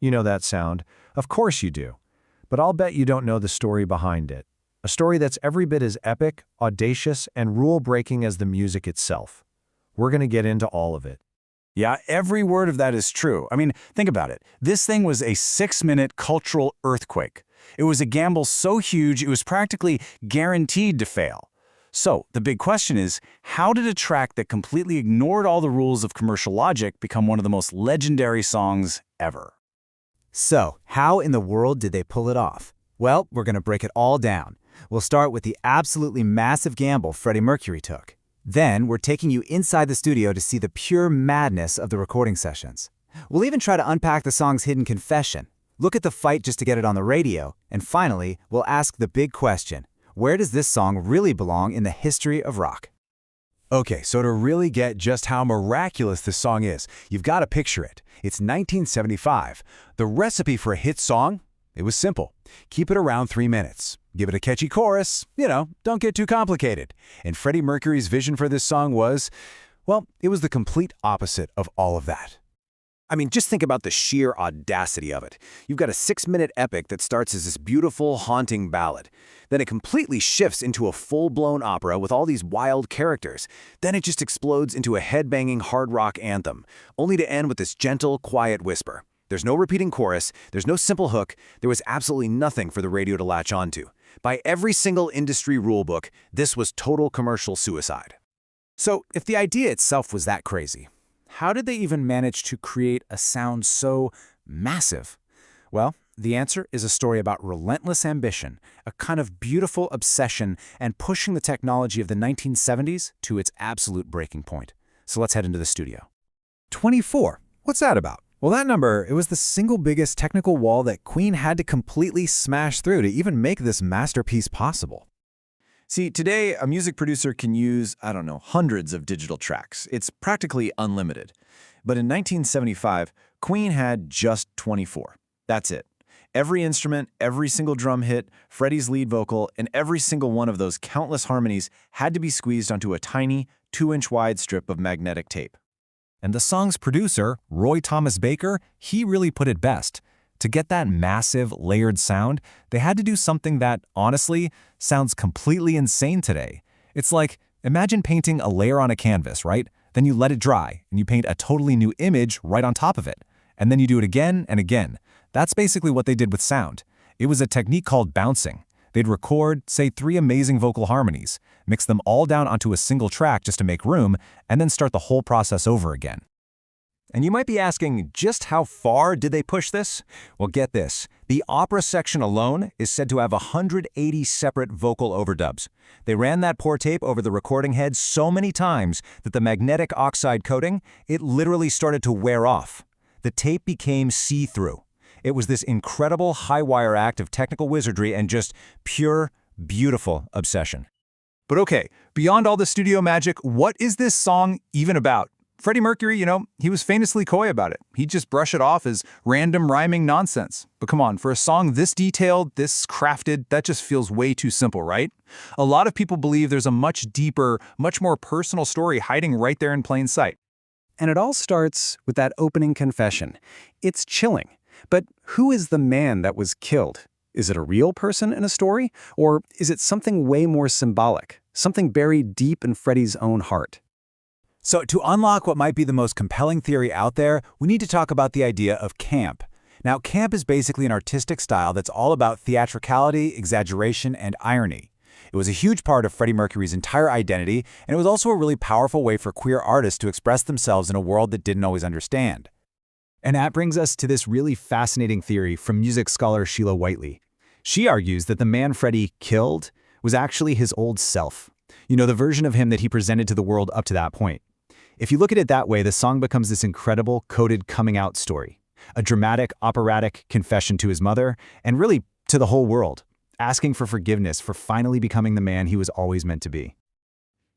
You know that sound. Of course you do. But I'll bet you don't know the story behind it. A story that's every bit as epic, audacious, and rule-breaking as the music itself. We're going to get into all of it. Yeah, every word of that is true. I mean, think about it. This thing was a 6-minute cultural earthquake. It was a gamble so huge it was practically guaranteed to fail. So, the big question is, how did a track that completely ignored all the rules of commercial logic become one of the most legendary songs ever? So, how in the world did they pull it off? Well, we're going to break it all down. We'll start with the absolutely massive gamble Freddie Mercury took. Then, we're taking you inside the studio to see the pure madness of the recording sessions. We'll even try to unpack the song's hidden confession, look at the fight just to get it on the radio, and finally, we'll ask the big question: where does this song really belong in the history of rock? Okay, so to really get just how miraculous this song is, you've got to picture it. It's 1975. The recipe for a hit song? It was simple. Keep it around 3 minutes. Give it a catchy chorus. Don't get too complicated. And Freddie Mercury's vision for this song was, well, it was the complete opposite of all of that. I mean, just think about the sheer audacity of it. You've got a 6-minute epic that starts as this beautiful, haunting ballad. Then it completely shifts into a full-blown opera with all these wild characters. Then it just explodes into a head-banging hard rock anthem, only to end with this gentle, quiet whisper. There's no repeating chorus, there's no simple hook, there was absolutely nothing for the radio to latch onto. By every single industry rulebook, this was total commercial suicide. So, if the idea itself was that crazy, how did they even manage to create a sound so massive? Well, the answer is a story about relentless ambition, a kind of beautiful obsession, and pushing the technology of the 1970s to its absolute breaking point. So let's head into the studio. 24. What's that about? Well, that number, it was the single biggest technical wall that Queen had to completely smash through to even make this masterpiece possible. See, today, a music producer can use, hundreds of digital tracks. It's practically unlimited. But in 1975, Queen had just 24. That's it. Every instrument, every single drum hit, Freddie's lead vocal, and every single one of those countless harmonies had to be squeezed onto a tiny, 2-inch wide strip of magnetic tape. And the song's producer, Roy Thomas Baker, he really put it best. To get that massive, layered sound, they had to do something that, honestly, sounds completely insane today. It's like, imagine painting a layer on a canvas, right? Then you let it dry, and you paint a totally new image right on top of it. And then you do it again and again. That's basically what they did with sound. It was a technique called bouncing. They'd record, say, 3 amazing vocal harmonies, mix them all down onto a single track just to make room, and then start the whole process over again. And you might be asking, just how far did they push this? Well, get this. The opera section alone is said to have 180 separate vocal overdubs. They ran that poor tape over the recording head so many times that the magnetic oxide coating, it literally started to wear off. The tape became see-through. It was this incredible high-wire act of technical wizardry and just pure, beautiful obsession. But okay, beyond all the studio magic, what is this song even about? Freddie Mercury, he was famously coy about it. He'd just brush it off as random rhyming nonsense. But come on, for a song this detailed, this crafted, that just feels way too simple, right? A lot of people believe there's a much deeper, much more personal story hiding right there in plain sight. And it all starts with that opening confession. It's chilling. But who is the man that was killed? Is it a real person in a story? Or is it something way more symbolic, something buried deep in Freddie's own heart? So to unlock what might be the most compelling theory out there, we need to talk about the idea of camp. Now, camp is basically an artistic style that's all about theatricality, exaggeration, and irony. It was a huge part of Freddie Mercury's entire identity, and it was also a really powerful way for queer artists to express themselves in a world that didn't always understand. And that brings us to this really fascinating theory from music scholar Sheila Whiteley. She argues that the man Freddie killed was actually his old self. The version of him that he presented to the world up to that point. If you look at it that way, the song becomes this incredible, coded coming-out story. A dramatic, operatic confession to his mother, and really to the whole world, asking for forgiveness for finally becoming the man he was always meant to be.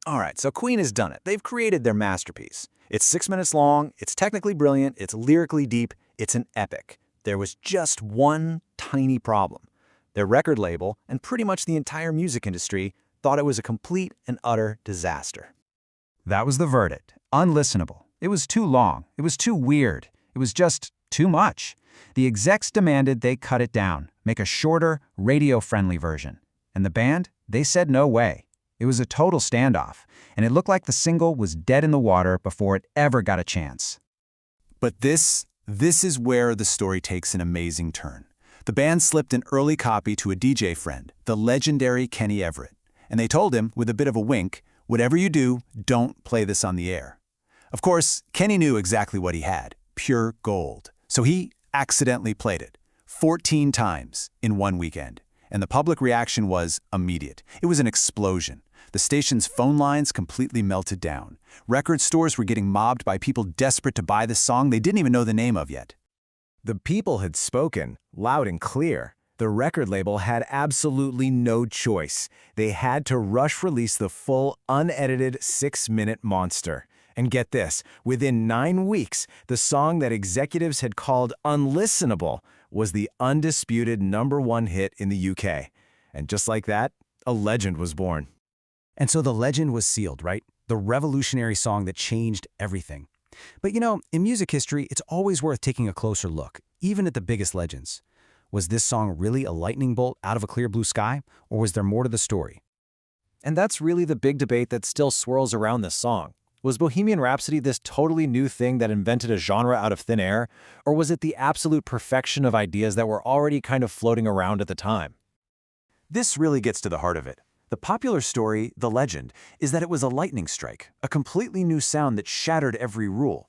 All right, so Queen has done it. They've created their masterpiece. It's 6 minutes long, it's technically brilliant, it's lyrically deep, it's an epic. There was just one tiny problem. Their record label, and pretty much the entire music industry, thought it was a complete and utter disaster. That was the verdict. Unlistenable. It was too long. It was too weird. It was just too much. The execs demanded they cut it down, make a shorter, radio-friendly version. And the band, they said no way. It was a total standoff, and it looked like the single was dead in the water before it ever got a chance. But this is where the story takes an amazing turn. The band slipped an early copy to a DJ friend, the legendary Kenny Everett, and they told him, with a bit of a wink, whatever you do, don't play this on the air. Of course, Kenny knew exactly what he had, pure gold. So he accidentally played it 14 times in one weekend, and the public reaction was immediate. It was an explosion. The station's phone lines completely melted down. Record stores were getting mobbed by people desperate to buy this song they didn't even know the name of yet. The people had spoken, loud and clear. The record label had absolutely no choice. They had to rush release the full, unedited 6-minute monster. And get this, within 9 weeks, the song that executives had called unlistenable was the undisputed #1 hit in the UK. And just like that, a legend was born. And so the legend was sealed, right? The revolutionary song that changed everything. But you know, in music history, it's always worth taking a closer look, even at the biggest legends. Was this song really a lightning bolt out of a clear blue sky, or was there more to the story? And that's really the big debate that still swirls around this song. Was Bohemian Rhapsody this totally new thing that invented a genre out of thin air, or was it the absolute perfection of ideas that were already kind of floating around at the time? This really gets to the heart of it. The popular story, the legend, is that it was a lightning strike, a completely new sound that shattered every rule.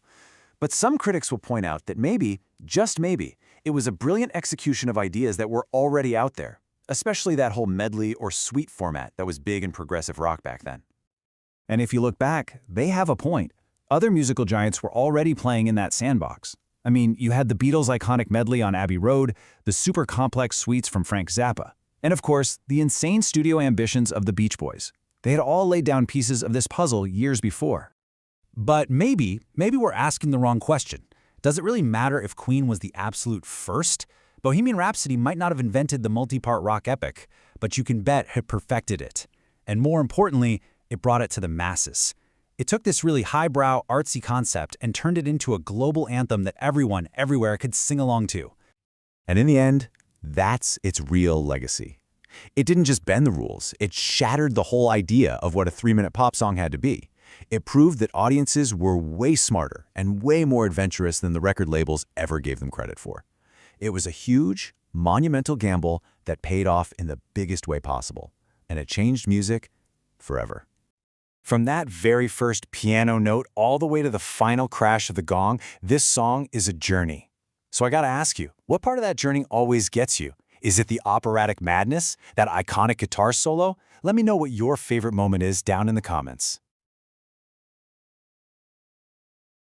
But some critics will point out that maybe, just maybe, it was a brilliant execution of ideas that were already out there, especially that whole medley or suite format that was big in progressive rock back then. And if you look back, they have a point. Other musical giants were already playing in that sandbox. I mean, you had the Beatles' iconic medley on Abbey Road, the super complex suites from Frank Zappa, and of course, the insane studio ambitions of the Beach Boys. They had all laid down pieces of this puzzle years before. But maybe we're asking the wrong question. Does it really matter if Queen was the absolute first? Bohemian Rhapsody might not have invented the multi-part rock epic, but you can bet it perfected it. And more importantly, it brought it to the masses. It took this really highbrow, artsy concept and turned it into a global anthem that everyone, everywhere could sing along to. And in the end, that's its real legacy. It didn't just bend the rules, it shattered the whole idea of what a 3-minute pop song had to be. It proved that audiences were way smarter and way more adventurous than the record labels ever gave them credit for. It was a huge, monumental gamble that paid off in the biggest way possible, and it changed music forever. From that very first piano note all the way to the final crash of the gong, this song is a journey. So I gotta ask you, what part of that journey always gets you? Is it the operatic madness? That iconic guitar solo? Let me know what your favorite moment is down in the comments.